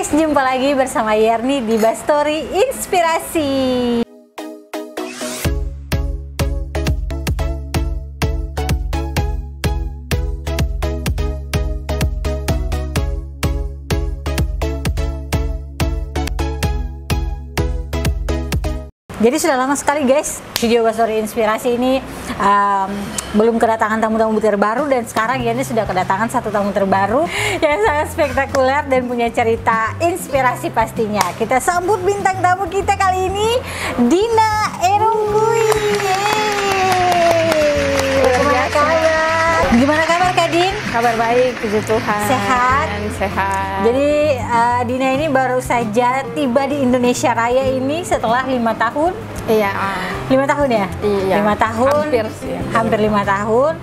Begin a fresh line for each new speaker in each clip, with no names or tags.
guys, jumpa lagi bersama Yerni di Bastory Inspirasi. Jadi sudah lama sekali guys, video Bastory Inspirasi ini belum kedatangan tamu-tamu terbaru, dan sekarang Yerni sudah kedatangan satu tamu terbaru yang sangat spektakuler dan punya cerita inspirasi pastinya. Kita sambut bintang tamu kita kali ini, Dina Erungkui. Gimana kabar Kak Din?
Kabar baik, puji Tuhan.
Sehat?
Sehat.
Jadi Dina ini baru saja tiba di Indonesia Raya ini setelah 5 tahun.
Iya.
5 tahun ya?
Iya.
5 tahun.
Hampir sih.
Hampir 5 tahun.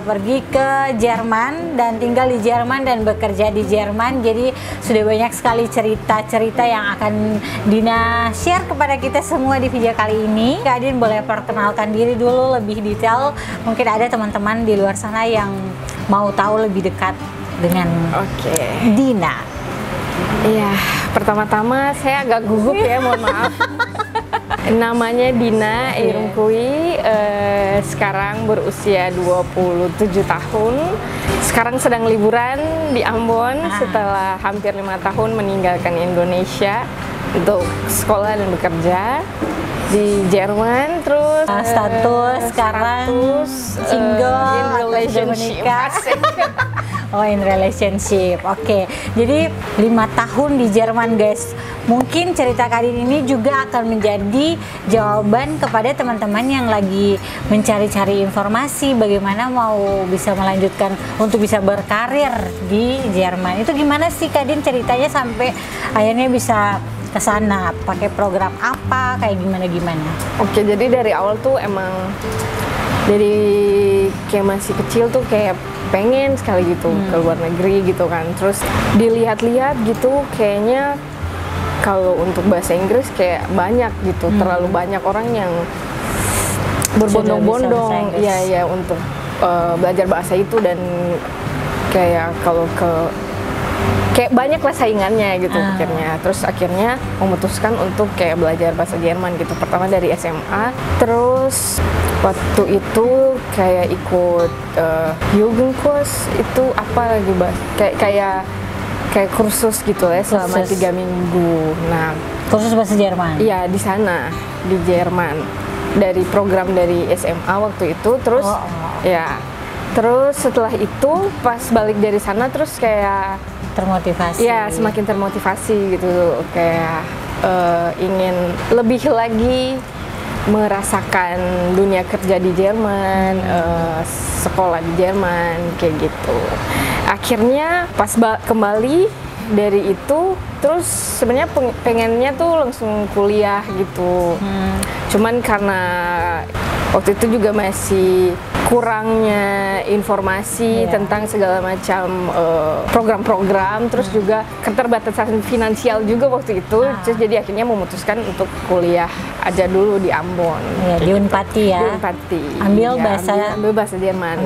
Pergi ke Jerman dan tinggal di Jerman dan bekerja di Jerman. Jadi sudah banyak sekali cerita-cerita yang akan Dina share kepada kita semua di video kali ini. Kak Din boleh perkenalkan diri dulu lebih detail. Mungkin ada teman-teman di luar sana yang mau tahu lebih dekat dengan Dina.
Iya, pertama-tama saya agak gugup ya, mohon maaf. Namanya Dina Erungkui, sekarang berusia 27 tahun. Sekarang sedang liburan di Ambon setelah hampir 5 tahun meninggalkan Indonesia untuk sekolah dan bekerja di Jerman. Terus
status sekarang single
in relationship.
Oh, in relationship. Oke. Jadi 5 tahun di Jerman guys. Mungkin cerita Kak Din ini juga akan menjadi jawaban kepada teman-teman yang lagi mencari-cari informasi bagaimana mau bisa melanjutkan untuk bisa berkarir di Jerman. Itu gimana sih Kak Din ceritanya sampai akhirnya bisa ke sana? Pakai program apa? Kayak gimana-gimana?
Oke, jadi dari awal tuh emang dari kayak masih kecil tuh kayak pengen sekali gitu ke luar negeri gitu kan. Terus dilihat-lihat gitu kayaknya kalau untuk bahasa Inggris kayak banyak gitu, terlalu banyak orang yang berbondong-bondong ya untuk belajar bahasa itu, dan kayak kalau kayak banyak lah saingannya gitu akhirnya. Terus akhirnya memutuskan untuk kayak belajar bahasa Jerman gitu. Pertama dari SMA, terus waktu itu kayak ikut Jugendkurs, itu apa lagi kayak kursus gitu ya selama 3 minggu. Nah,
kursus bahasa Jerman?
Iya, di sana di Jerman dari program dari SMA waktu itu. Terus ya, terus setelah itu pas balik dari sana terus kayak
termotivasi.
Ya, semakin termotivasi gitu, kayak ingin lebih lagi merasakan dunia kerja di Jerman, sekolah di Jerman kayak gitu. Akhirnya pas kembali dari itu, terus sebenarnya pengennya tuh langsung kuliah gitu. Cuman karena waktu itu juga masih kurangnya informasi tentang segala macam program-program, terus juga keterbatasan finansial juga waktu itu. Terus jadi akhirnya memutuskan untuk kuliah aja dulu di Ambon.
Di Unpati ya.
Di Unpati.
Ambil
bahasa Jerman.
Ambil bahasa Jerman.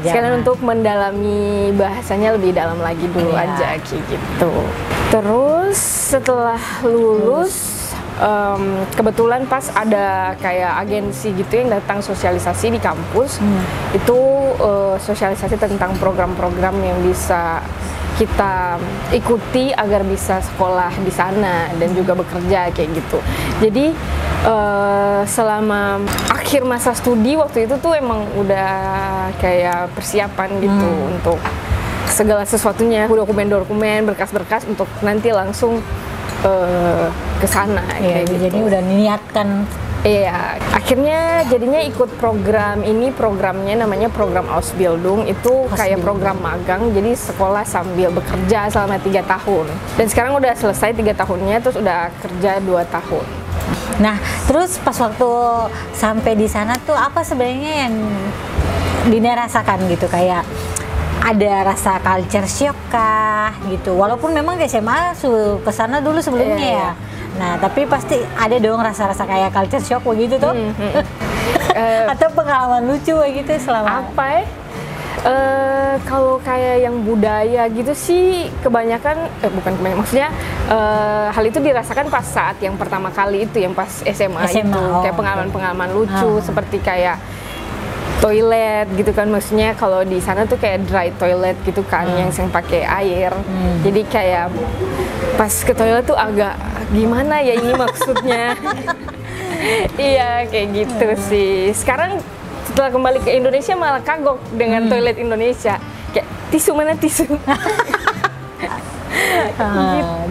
Sekalian untuk mendalami bahasanya lebih dalam lagi dulu aja kayak gitu. Terus setelah lulus kebetulan pas ada kayak agensi gitu yang datang sosialisasi di kampus. Itu sosialisasi tentang program-program yang bisa kita ikuti agar bisa sekolah di sana dan juga bekerja kayak gitu. Jadi selama akhir masa studi waktu itu tuh emang udah kayak persiapan gitu untuk segala sesuatunya, dokumen-dokumen, berkas-berkas untuk nanti langsung ke sana kayak gitu.
Jadi udah niatkan.
Iya, akhirnya jadinya ikut program ini. Programnya namanya program Ausbildung. Itu kayak program magang, jadi sekolah sambil bekerja selama 3 tahun. Dan sekarang udah selesai 3 tahunnya, terus udah kerja 2 tahun.
Nah, terus pas waktu sampai di sana tuh apa sebenarnya yang Dina rasakan gitu? Kayak ada rasa culture shock kah gitu? Walaupun memang di SMA ke sana dulu sebelumnya ya. Nah, tapi pasti ada dong rasa-rasa kayak culture shock begitu tuh. Atau pengalaman lucu gitu selama
apa ya? Kalau kayak yang budaya gitu sih kebanyakan, bukan kebanyakan, maksudnya hal itu dirasakan pas saat yang pertama kali itu, yang pas SMA itu, kayak pengalaman-pengalaman lucu seperti kayak toilet gitu kan, maksudnya kalau di sana tuh kayak dry toilet gitu kan, yang pakai air. Jadi kayak pas ke toilet tuh agak gimana ya ini maksudnya. Iya kayak gitu sih. Sekarang setelah kembali ke Indonesia malah kagok dengan toilet Indonesia. Kayak tisu mana tisu. Gitu.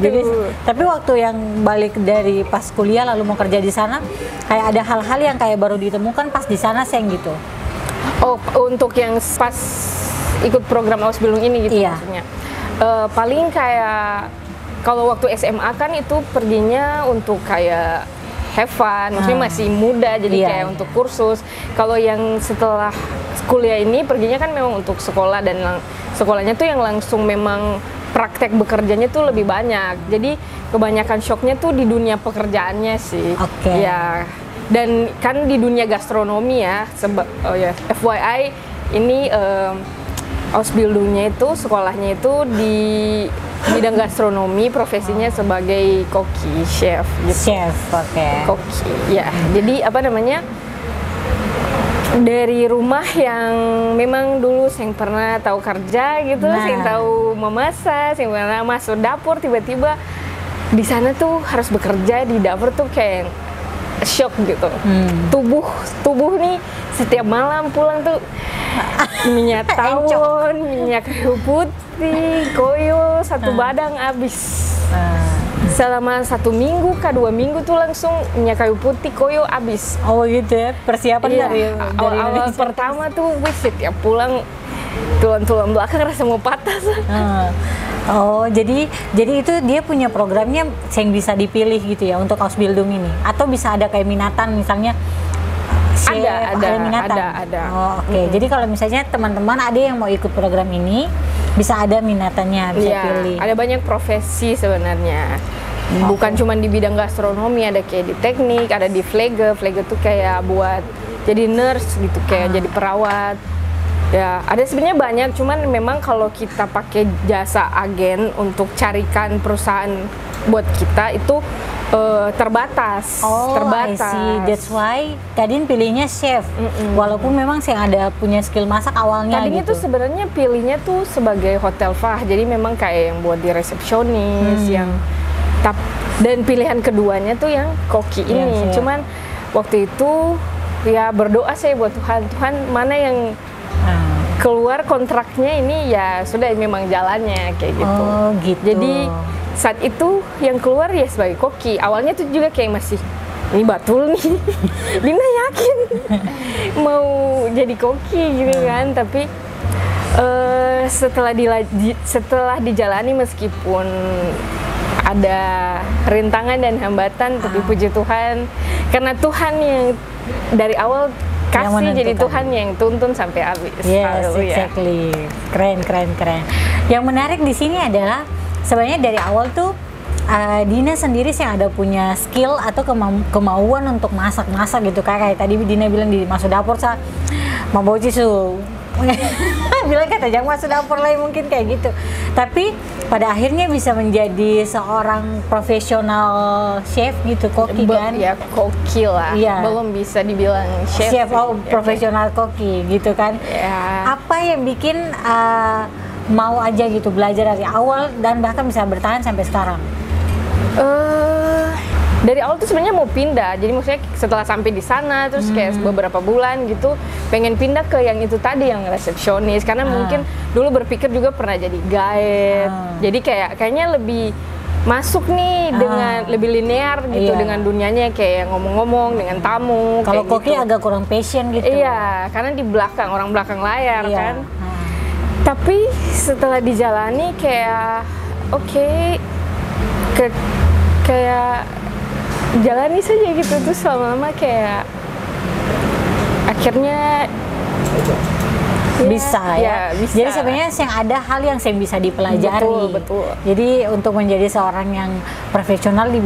Jadi, tapi waktu yang balik dari pas kuliah lalu mau kerja di sana, kayak ada hal-hal yang kayak baru ditemukan pas di sana Seng gitu.
Oh, untuk yang pas ikut program Ausbildung ini gitu maksudnya. Paling kayak kalau waktu SMA kan itu perginya untuk kayak have fun, maksudnya masih muda jadi kayak untuk kursus. Kalau yang setelah kuliah ini perginya kan memang untuk sekolah, dan sekolahnya tuh yang langsung memang praktek bekerjanya tuh lebih banyak. Jadi kebanyakan shocknya tuh di dunia pekerjaannya sih. Ya, dan kan di dunia gastronomi ya. FYI ini Ausbildungnya itu sekolahnya itu di bidang gastronomi, profesinya sebagai koki, chef gitu.
Chef,
Koki, ya. Jadi apa namanya, dari rumah yang memang dulu saya pernah tahu kerja gitu, saya tahu memasak, saya pernah masuk dapur, tiba-tiba di sana tuh harus bekerja di dapur tuh kayak shock gitu. Tubuh nih setiap malam pulang tuh minyak tawon, minyak kayu putih, koyo satu badang habis. Selama 1 minggu ke 2 minggu tuh langsung minyak kayu putih, koyo habis.
Oh gitu ya, persiapan dari
awal pertama tuh setiap pulang tulang belakang rasa mau patah.
Oh, jadi itu dia punya programnya yang bisa dipilih gitu ya untuk Ausbildung ini, atau bisa ada kayak minatan misalnya.
Ada minatan. Ada.
Oh, oke. Jadi kalau misalnya teman-teman ada yang mau ikut program ini, bisa ada minatannya, bisa pilih.
Ada banyak profesi sebenarnya. Bukan cuma di bidang gastronomi, ada kayak di teknik, ada di flege. Flege tuh kayak buat jadi nurse gitu, kayak jadi perawat. Ya, ada sebenarnya banyak, cuman memang kalau kita pakai jasa agen untuk carikan perusahaan buat kita itu terbatas.
I see. That's why Kadin pilihnya chef. Walaupun memang saya ada punya skill masak awalnya.
Tadinya
gitu.
tuh sebenarnya pilihnya tuh sebagai hotel fah. Jadi memang kayak yang buat di resepsionis, yang dan pilihan keduanya tuh yang koki ini. Cuman waktu itu ya berdoa saya buat Tuhan, mana yang keluar kontraknya ini ya sudah memang jalannya kayak gitu.
Oh, gitu.
Jadi saat itu yang keluar ya sebagai koki. Awalnya tuh juga kayak masih ini batul nih. Dina yakin mau jadi koki gitu kan, tapi setelah dijalani meskipun ada rintangan dan hambatan, tapi puji Tuhan karena Tuhan yang dari awal kasih, jadi Tuhan yang tuntun sampai habis.
Yes, exactly. Keren. Yang menarik di sini adalah sebenarnya dari awal tuh Dina sendiri sih yang ada punya skill atau kemauan untuk masak gitu, kayak tadi Dina bilang di masuk dapur mau bawa cisu. Bilang kata jangan masuk dapur lagi, mungkin kayak gitu. Tapi pada akhirnya bisa menjadi seorang profesional chef gitu, koki kan?
Ya koki lah, belum bisa dibilang chef.
Profesional koki gitu kan? Apa yang bikin mau aja gitu belajar dari awal dan bahkan bisa bertahan sampai sekarang?
Dari awal tuh sebenarnya mau pindah, jadi maksudnya setelah sampai di sana terus kayak beberapa bulan gitu pengen pindah ke yang itu tadi, yang resepsionis, karena mungkin dulu berpikir juga pernah jadi guide, jadi kayaknya lebih masuk nih dengan lebih linear gitu dengan dunianya, kayak ngomong-ngomong dengan tamu.
Kalau koki
gitu.
Agak kurang passion gitu.
Iya, karena di belakang, orang belakang layar kan. Tapi setelah dijalani kayak kayak jalani saja gitu, terus lama-lama kayak akhirnya
bisa. Jadi sebenarnya yang ada hal yang saya bisa dipelajari.
Betul.
Jadi untuk menjadi seorang yang profesional di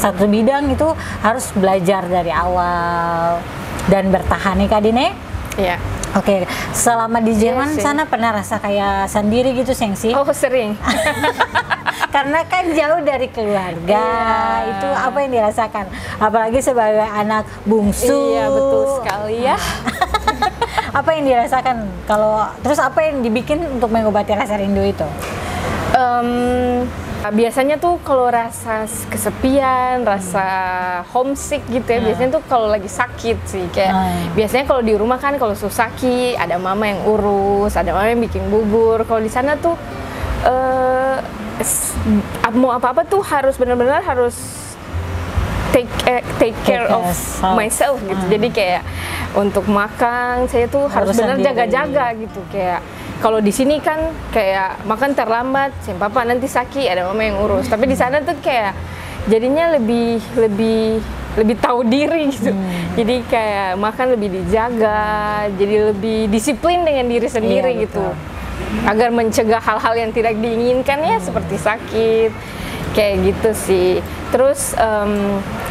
satu bidang itu harus belajar dari awal dan bertahan nih Kak Dine.
Iya.
Oke, selama di Jerman
sih.
sana pernah rasa kayak sendiri gitu, Sengsi?
Oh, sering.
Karena kan jauh dari keluarga, itu apa yang dirasakan? Apalagi sebagai anak bungsu.
Iya, betul sekali ya.
Apa yang dirasakan? Terus apa yang dibikin untuk mengobati rasa rindu itu?
Biasanya tuh kalau rasa kesepian, rasa homesick gitu ya, biasanya tuh kalau lagi sakit sih, kayak biasanya kalau di rumah kan kalau susaki ada mama yang urus, ada mama yang bikin bubur. Kalau di sana tuh mau apa-apa tuh harus benar-benar harus take care of myself gitu. Jadi kayak untuk makan saya tuh harus benar jaga-jaga gitu, kayak kalau di sini kan kayak makan terlambat, papa nanti sakit, ada mama yang urus. Tapi di sana tuh kayak jadinya lebih tahu diri gitu. Jadi kayak makan lebih dijaga, jadi lebih disiplin dengan diri sendiri gitu. Agar mencegah hal-hal yang tidak diinginkan ya seperti sakit. Kayak gitu sih. Terus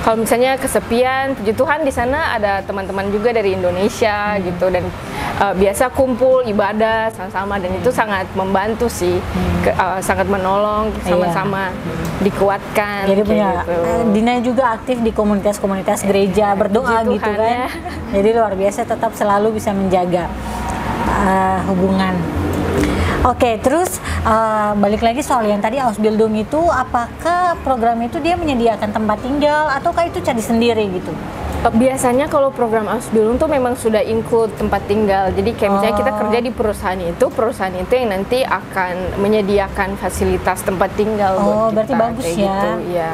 kalau misalnya kesepian, puji Tuhan di sana ada teman-teman juga dari Indonesia gitu, dan biasa kumpul ibadah sama-sama, dan itu sangat membantu sih, sangat menolong, sama-sama dikuatkan.
Jadi punya
gitu.
Dina juga aktif di komunitas-komunitas gereja berdoa
Puji
gitu
Tuhan,
kan.
ya.
Jadi luar biasa, tetap selalu bisa menjaga hubungan. Oke, terus balik lagi soal yang tadi Ausbildung itu, apakah program itu dia menyediakan tempat tinggal ataukah itu cari sendiri gitu?
Biasanya kalau program Ausbildung tuh memang sudah include tempat tinggal. Jadi kayak misalnya kita kerja di perusahaan itu yang nanti akan menyediakan fasilitas tempat tinggal buat kita.
Berarti bagus
kayak
ya.
Gitu, ya.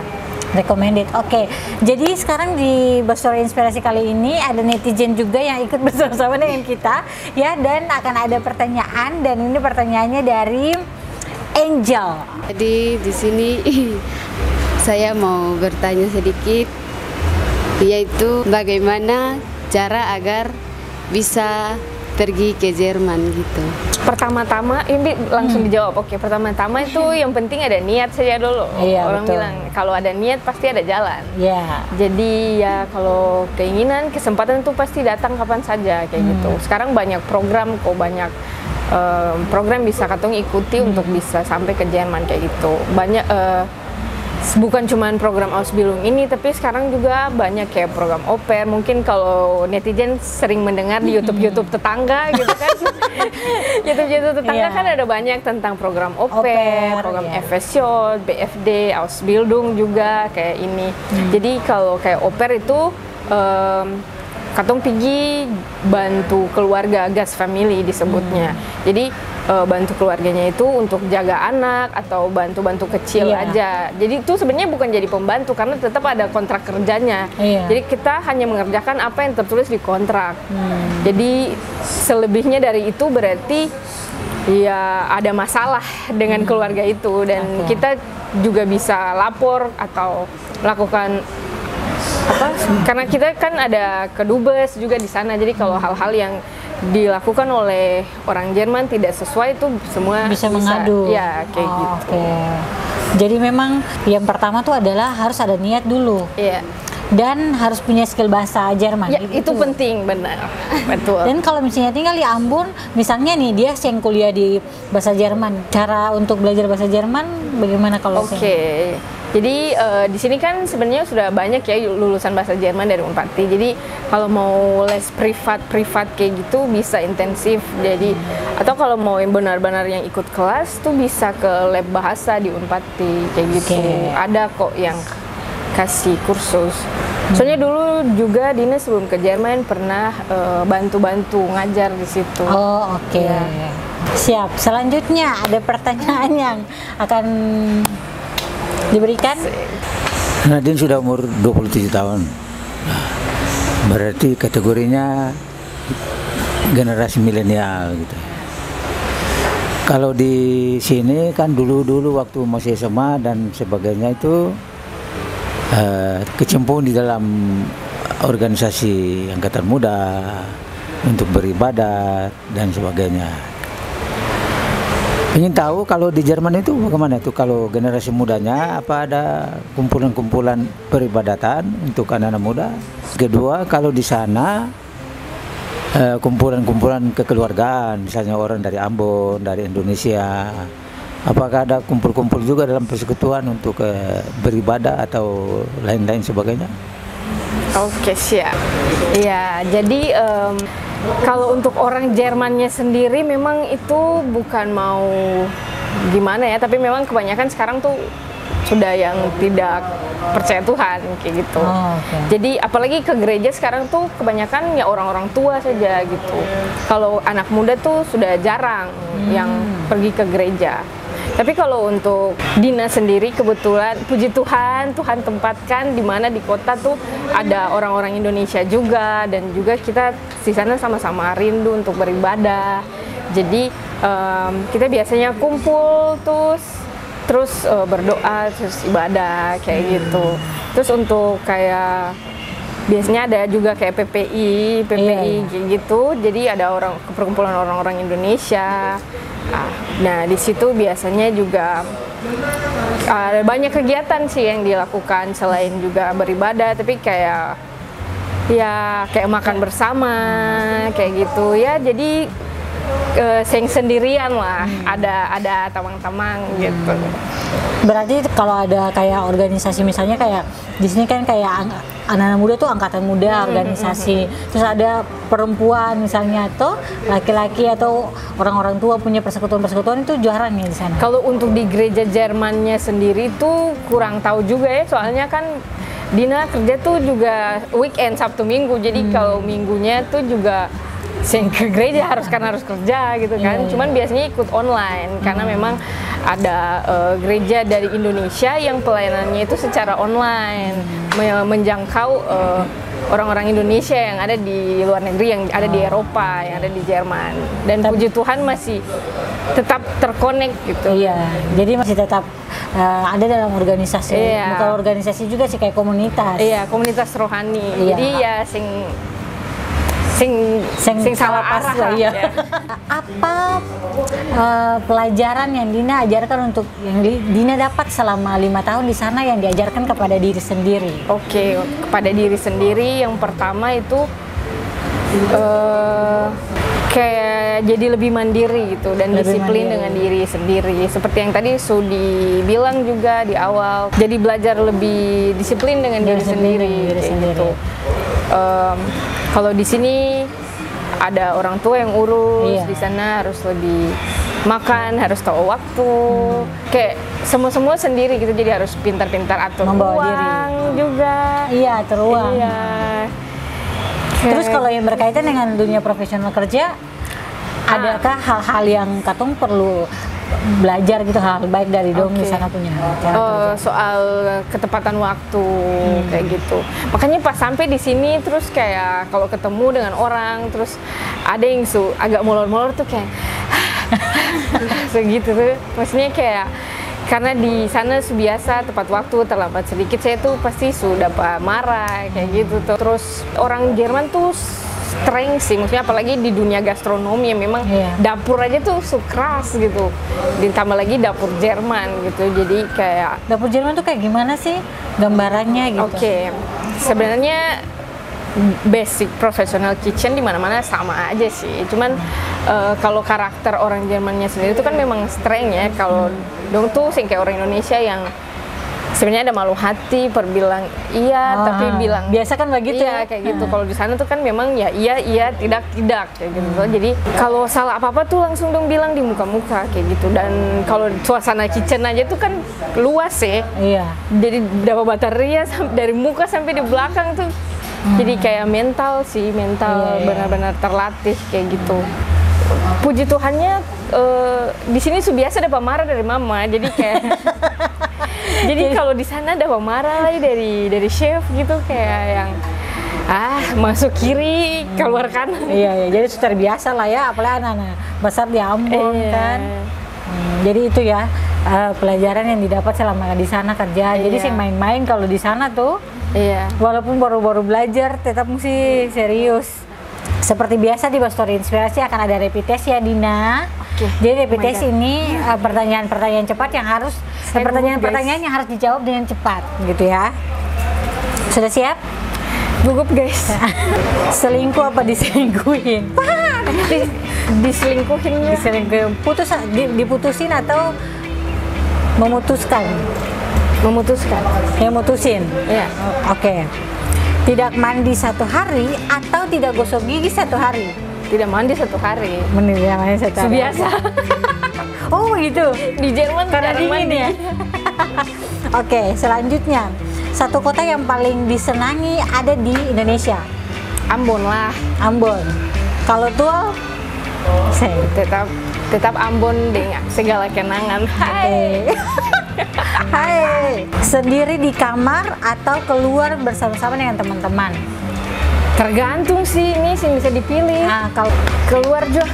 Recommended. Oke. Jadi sekarang di Bersuara Inspirasi kali ini ada netizen juga yang ikut bersama-sama dengan kita ya, dan akan ada pertanyaan, dan ini pertanyaannya dari Angel.
Jadi di sini saya mau bertanya sedikit, yaitu bagaimana cara agar bisa pergi ke Jerman gitu.
Pertama-tama ini langsung dijawab. Oke, pertama-tama itu yang penting ada niat saja dulu.
Iya,
Orang
betul.
bilang kalau ada niat pasti ada jalan.
Ya.
Jadi ya kalau keinginan, kesempatan itu pasti datang kapan saja kayak gitu. Sekarang banyak program kok, banyak program bisa katong ikuti untuk bisa sampai ke Jerman kayak gitu. Banyak bukan cuma program Ausbildung ini, tapi sekarang juga banyak kayak program au pair. Mungkin kalau netizen sering mendengar di YouTube tetangga gitu kan. YouTube tetangga kan ada banyak tentang program au pair, program FSJ, BFD, Ausbildung juga kayak ini. Jadi kalau kayak au pair itu katong pergi bantu keluarga, gas family disebutnya. Jadi bantu keluarganya itu untuk jaga anak atau bantu-bantu kecil aja. Jadi itu sebenarnya bukan jadi pembantu karena tetap ada kontrak kerjanya. Jadi kita hanya mengerjakan apa yang tertulis di kontrak. Jadi selebihnya dari itu berarti ya ada masalah dengan keluarga itu, dan kita juga bisa lapor atau lakukan apa, karena kita kan ada kedubes juga di sana. Jadi kalau hal-hal yang dilakukan oleh orang Jerman tidak sesuai itu semua
bisa mengadu.
Ya kayak gitu.
Jadi memang yang pertama tuh adalah harus ada niat dulu.
Iya.
Dan harus punya skill bahasa Jerman.
Ya, itu penting, benar. Betul.
Dan kalau misalnya tinggal di Ambon, misalnya nih dia yang kuliah di bahasa Jerman, cara untuk belajar bahasa Jerman bagaimana kalau
Oke. Jadi di sini kan sebenarnya sudah banyak ya lulusan bahasa Jerman dari Unpati. Jadi kalau mau les privat kayak gitu bisa intensif. Jadi atau kalau mau yang benar-benar yang ikut kelas tuh bisa ke lab bahasa di Unpati kayak gitu. Ada kok yang kasih kursus. Soalnya dulu juga Dina sebelum ke Jerman pernah bantu-bantu ngajar di situ.
Oh, oke.
Ya.
Siap. Selanjutnya ada pertanyaan yang akan diberikan.
Nadine sudah umur 27 tahun. Berarti kategorinya generasi milenial gitu. Kalau di sini kan dulu waktu masih SMA dan sebagainya itu kecemplung di dalam organisasi angkatan muda untuk beribadah dan sebagainya. Ingin tahu kalau di Jerman itu bagaimana itu, kalau generasi mudanya apa ada kumpulan-kumpulan peribadatan untuk anak-anak muda? Kedua, kalau di sana kumpulan-kumpulan kekeluargaan, misalnya orang dari Ambon, dari Indonesia. Apakah ada kumpul-kumpul juga dalam persekutuan untuk beribadah atau lain-lain sebagainya?
Oke, siap. Ya, jadi kalau untuk orang Jermannya sendiri memang itu bukan mau gimana ya, tapi memang kebanyakan sekarang tuh sudah yang tidak percaya Tuhan kayak gitu. Jadi apalagi ke gereja sekarang tuh kebanyakan ya orang-orang tua saja gitu. Kalau anak muda tuh sudah jarang yang pergi ke gereja. Tapi kalau untuk Dina sendiri kebetulan puji Tuhan, Tuhan tempatkan di mana di kota tuh ada orang-orang Indonesia juga, dan juga kita di sana sama-sama rindu untuk beribadah. Jadi kita biasanya kumpul terus berdoa, terus ibadah kayak gitu. Terus untuk kayak biasanya ada juga kayak PPI kayak gitu. Jadi ada perkumpulan orang-orang Indonesia. Nah, di situ biasanya juga ada banyak kegiatan sih yang dilakukan selain juga beribadah, tapi kayak makan bersama kayak gitu ya. Jadi sendirian lah, ada tamang-tamang gitu.
Berarti kalau ada kayak organisasi, misalnya kayak di sini kan kayak anak-anak muda tuh angkatan muda organisasi, terus ada perempuan misalnya atau laki-laki atau orang-orang tua punya persekutuan itu jarang ya di sana.
Kalau untuk di gereja Jermannya sendiri tuh kurang tahu juga ya, soalnya kan Dina kerja tuh juga weekend Sabtu Minggu, jadi kalau minggunya tuh juga ke gereja harus kerja gitu kan. Cuman biasanya ikut online karena memang ada gereja dari Indonesia yang pelayanannya itu secara online, menjangkau orang-orang Indonesia yang ada di luar negeri, yang ada di Eropa, yang ada di Jerman. Dan puji Tuhan masih tetap terkonek gitu.
Iya, jadi masih tetap ada dalam organisasi. Bukan organisasi juga sih, kayak komunitas.
Iya, komunitas rohani. Jadi ya sing salah arah lah ya.
Apa pelajaran yang Dina ajarkan untuk yang Dina dapat selama 5 tahun di sana yang diajarkan kepada diri sendiri?
Oke, kepada diri sendiri yang pertama itu kayak jadi lebih mandiri gitu dan disiplin dengan diri sendiri. Seperti yang tadi Sudi bilang juga di awal, jadi belajar lebih disiplin dengan diri sendiri gitu. Kalau di sini ada orang tua yang urus, di sana harus lebih makan, harus tahu waktu, kayak semua sendiri gitu. Jadi harus pintar-pintar atur
membawa
uang
diri
juga.
Iya, atur uang.
Iya.
Terus kalau yang berkaitan dengan dunia profesional kerja, adakah hal-hal yang Katong perlu belajar gitu, hal baik dari dong di sana punya
soal ketepatan waktu kayak gitu. Makanya pas sampai di sini terus kayak kalau ketemu dengan orang terus ada yang agak molor-molor tuh kayak segitu tuh. Maksudnya kayak karena di sana biasa tepat waktu, terlambat sedikit saya tuh pasti sudah marah kayak gitu tuh. Terus orang Jerman tuh strength sih, maksudnya apalagi di dunia gastronomi yang memang dapur aja tuh keras gitu, ditambah lagi dapur Jerman gitu. Jadi kayak
dapur Jerman tuh kayak gimana sih gambarannya gitu?
Oke, sebenarnya basic professional kitchen di mana-mana sama aja sih, cuman kalau karakter orang Jermannya sendiri itu kan memang strength ya. Kalau dong tuh sing kayak orang Indonesia yang sebenarnya ada malu hati, perbilang tapi bilang
biasa kan begitu
ya kayak gitu. Kalau di sana tuh kan memang ya iya tidak kayak gitu. Jadi kalau salah apa-apa tuh langsung dong bilang di muka-muka kayak gitu. Dan kalau suasana kitchen aja tuh kan luas ya. Iya. Jadi dapat bateria dari muka sampai di belakang tuh. Jadi kayak mental benar-benar terlatih kayak gitu. Puji Tuhannya di sini biasa dapat marah dari mama. Jadi kayak jadi kalau di sana ada marah lagi dari chef gitu, kayak yang masuk kiri keluar kanan.
Iya, jadi sudah terbiasa lah ya, apalagi anak-anak besar di Ambon kan. Jadi itu ya pelajaran yang didapat selama di sana kerja. Jadi sih main-main kalau di sana tuh. Iya. Walaupun baru-baru belajar, tetap mesti serius. Seperti biasa di Story Inspirasi akan ada rapid test ya Dina. Jadi rapid test ini pertanyaan-pertanyaan cepat yang harus pertanyaan yang harus dijawab dengan cepat gitu ya. Sudah siap?
Gugup guys.
Selingkuh apa diselingkuhin?
Diselingkuhinnya.
Diselingkuhin. Diputusin atau memutuskan?
Memutuskan.
Yang mutusin.
Ya.
Oke. Tidak mandi 1 hari atau tidak gosok gigi 1 hari?
Tidak mandi 1 hari.
Tidak mandi 1 hari.
Biasa.
Oh gitu.
Di Jerman
Karena
jarang
dingin
mandi.
ya. Oke, selanjutnya. Satu kota yang paling disenangi ada di Indonesia.
Ambon lah.
Ambon. Kalau Tual? Saya.
Tetap Ambon dengan segala kenangan. Hai.
Hai. Sendiri di kamar atau keluar bersama-sama dengan teman-teman?
Tergantung sih, ini sih bisa dipilih.
Nah, kalau
Keluar juga.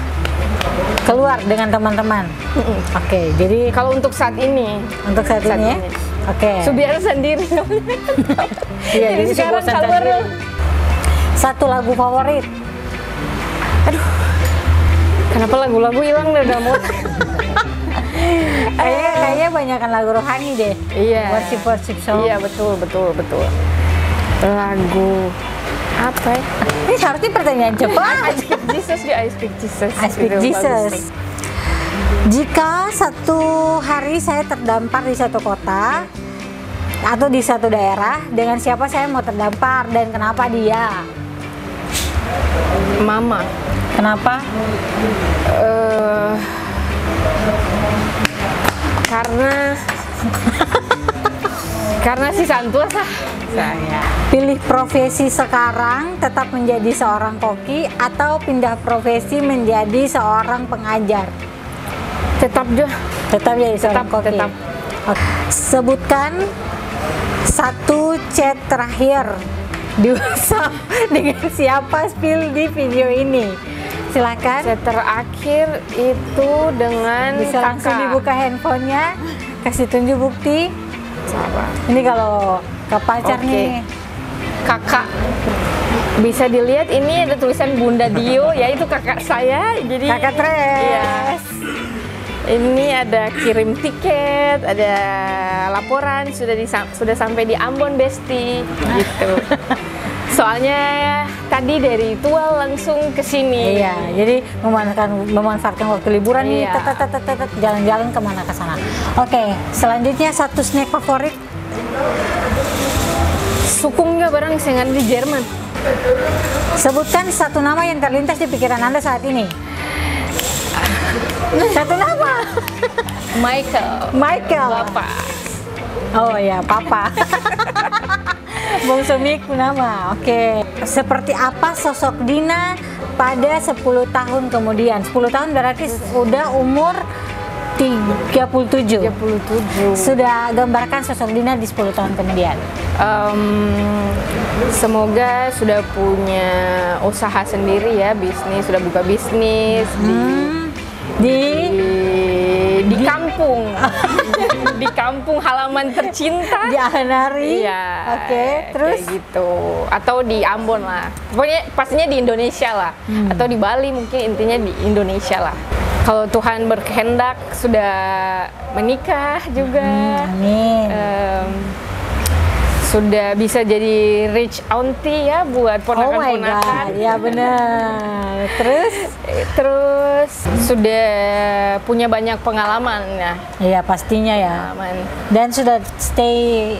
keluar dengan teman-teman. Oke, jadi
Kalau untuk saat ini,
untuk saat ini ya. Oke.
Subiar sendiri.
Iya, jadi
sekarang
bosan
keluar.
sendiri. Satu lagu favorit.
Kenapa lagu-lagu hilang dari mood?
Kayaknya banyakan lagu rohani deh.
Iya.
Worship song.
Iya, betul. Lagu apa ya?
Ini seharusnya pertanyaan cepat.
I Speak Jesus ya, I Speak Jesus.
I Speak
Itu
Jesus.
bagus tuh.
Jika satu hari saya terdampar di satu kota atau di satu daerah, dengan siapa saya mau terdampar dan kenapa dia?
Mama.
Kenapa?
Karena si Santos lah.
Saya. Pilih profesi sekarang tetap menjadi seorang koki atau pindah profesi menjadi seorang pengajar?
Tetap juga.
Tetap jadi seorang koki.
tetap.
Oke. Sebutkan satu chat terakhir di WhatsApp dengan siapa, spill di video ini. Silakan.
Saya terakhir itu dengan
Bisa langsung
kakak.
dibuka handphonenya, kasih tunjuk bukti.
Sabar.
Ini kalau ke pacar
Oke.
nih.
Kakak. Bisa dilihat ini ada tulisan Bunda Dio, yaitu kakak saya. Jadi
Kakak Tres.
Iya. Ini ada kirim tiket, ada laporan sudah sampai di Ambon Besti gitu. Soalnya tadi dari Tual langsung ke sini.
Iya, jadi memanfaatkan waktu liburan nih,
Iya.
jalan-jalan kemana ke sana. Oke, selanjutnya satu snack favorit.
Sukung nggak barang yang ada di Jerman?
Sebutkan satu nama yang terlintas di pikiran Anda saat ini. Satu nama. Michael.
Bapak.
Oh ya, Papa. Bung Sumik nama. Oke. Seperti apa sosok Dina pada 10 tahun kemudian? 10 tahun berarti sudah umur 37.
37.
Sudah gambarkan sosok Dina di 10 tahun kemudian.
Semoga sudah punya usaha sendiri ya, bisnis, sudah buka bisnis di kampung. Di kampung halaman tercinta.
Di Ahanari.
Iya.
Oke, terus
kayak gitu. Atau di Ambon lah. Pokoknya pastinya di Indonesia lah. Atau di Bali, mungkin intinya di Indonesia lah. Kalau Tuhan berkehendak sudah menikah juga.
amin.
Sudah bisa jadi rich auntie ya buat
Oh my
ponakan-ponakan.
god, ya benar.
Terus sudah punya banyak pengalaman ya.
Iya pastinya ya.
Pengalaman.
Dan sudah stay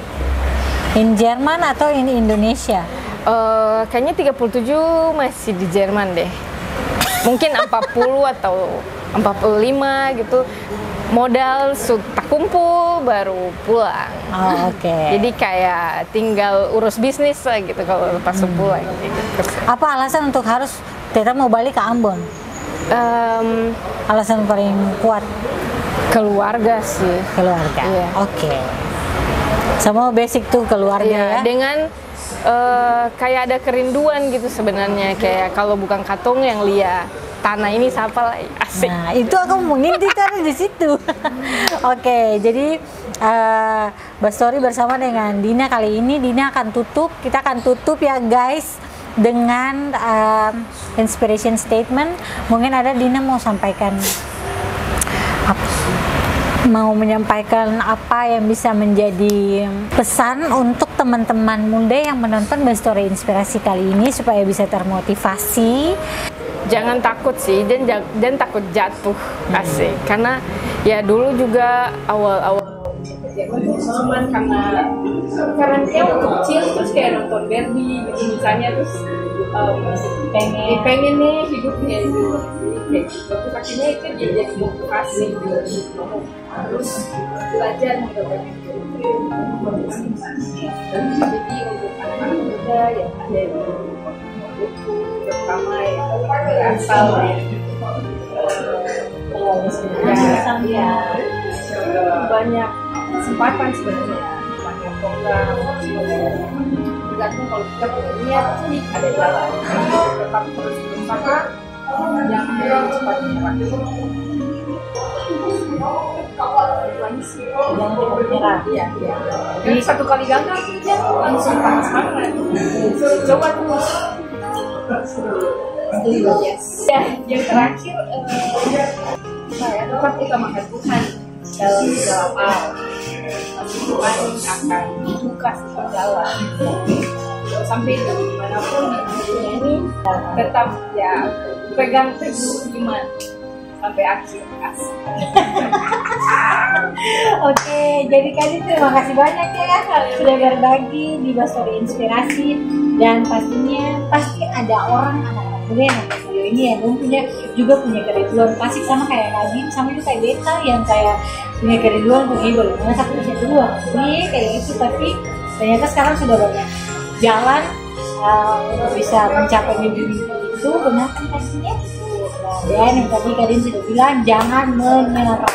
in Jerman atau in Indonesia?
Kayaknya 37 masih di Jerman deh. Mungkin 40 atau 45 gitu. Modal tak kumpul baru pulang.
Oh, oke.
Jadi kayak tinggal urus bisnis lah gitu kalau pas pulang. Gitu.
Apa alasan untuk harus tetap mau balik ke Ambon? Alasan paling kuat?
Keluarga sih.
Keluarga.
Iya.
Oke. Semua basic tuh keluarga
Iya,
ya.
dengan kayak ada kerinduan gitu sebenarnya, kayak kalau bukan Katong yang lihat tanah ini siapa lah, asik.
Nah, itu aku mengintip tadi di situ. Oke, jadi Bastori bersama dengan Dina kali ini, Dina akan tutup, kita akan tutup ya guys dengan inspiration statement. Mungkin ada Dina mau sampaikan apa? mau menyampaikan apa yang bisa menjadi pesan untuk teman-teman muda yang menonton Best Story Inspirasi kali ini supaya bisa termotivasi?
Jangan takut sih, dan takut jatuh, asik. Karena ya dulu juga awal-awal pengalaman karena dia waktu kecil terus kayak nonton Barbie gitu misalnya, terus pengen nih hidupnya itu kayak gitu. Terus akhirnya itu jadi motivasi gitu. Terus belajar menggunakan jadi untuk anak-anak muda yang ada di buku terutama yang asal ya banyak kesempatan sebenarnya, banyak program, tergantung kalau kita punya niat pasti ada jalan. Tetap terus berusaha, jangan cepat menyerah.
Jangan cepat menyerah.
Iya. Jadi satu kali gagal ya langsung patah semangat. Coba terus. Yes. Ya, yang terakhir saya tetap utamakan Tuhan dalam segala hal. Tuhan akan buka segala jalan. Sampai dimanapun di dunia ini tetap ya pegang teguh iman sampai akhir.
Oke, jadi Kadin terima kasih banyak ya sudah berbagi di Best Story Inspirasi, dan pastinya pasti ada orang anak-anak muda yang nonton video ini yang punya kerinduan pasti sama kayak Kadin, sama juga kayak Beta yang kayak punya kerinduan begini bagaimana satu bisa dua nih kayak gitu, tapi ternyata sekarang sudah banyak jalan untuk bisa mencapai mimpi-mimpi itu. Benar kan pastinya? Dan yang tadi Kadin sudah bilang jangan menyerah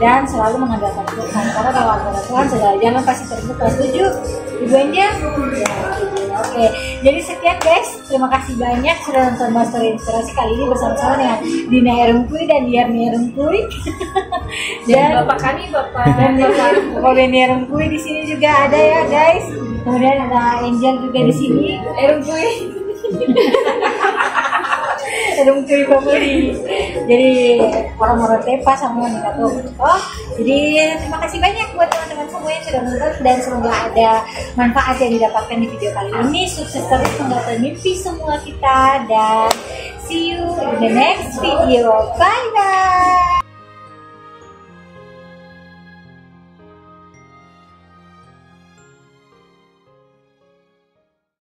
dan selalu mengandalkan Tuhan, karena kalau andalkan Tuhan segala jalan pasti terbuka. Setuju? Ibu Enja? Ya, oke. Jadi sekian guys, terima kasih banyak sudah nonton Best Story Inspirasi kali ini bersama-sama dengan Dina Erungkui dan Diarni Erungkui. Dan
Bapak kami, Bapak
Beni Erungkui di sini juga ada ya guys. Kemudian ada Angel juga di sini.
Erungkui.
Erungkui Family. Jadi orang-orang Tepa sama wanita tuh. Oh, jadi terima kasih banyak buat teman-teman semua yang sudah nonton, dan semoga ada manfaat yang didapatkan di video kali ini. Sukses terus menggapai mimpi semua kita, dan see you in the next video. Bye bye.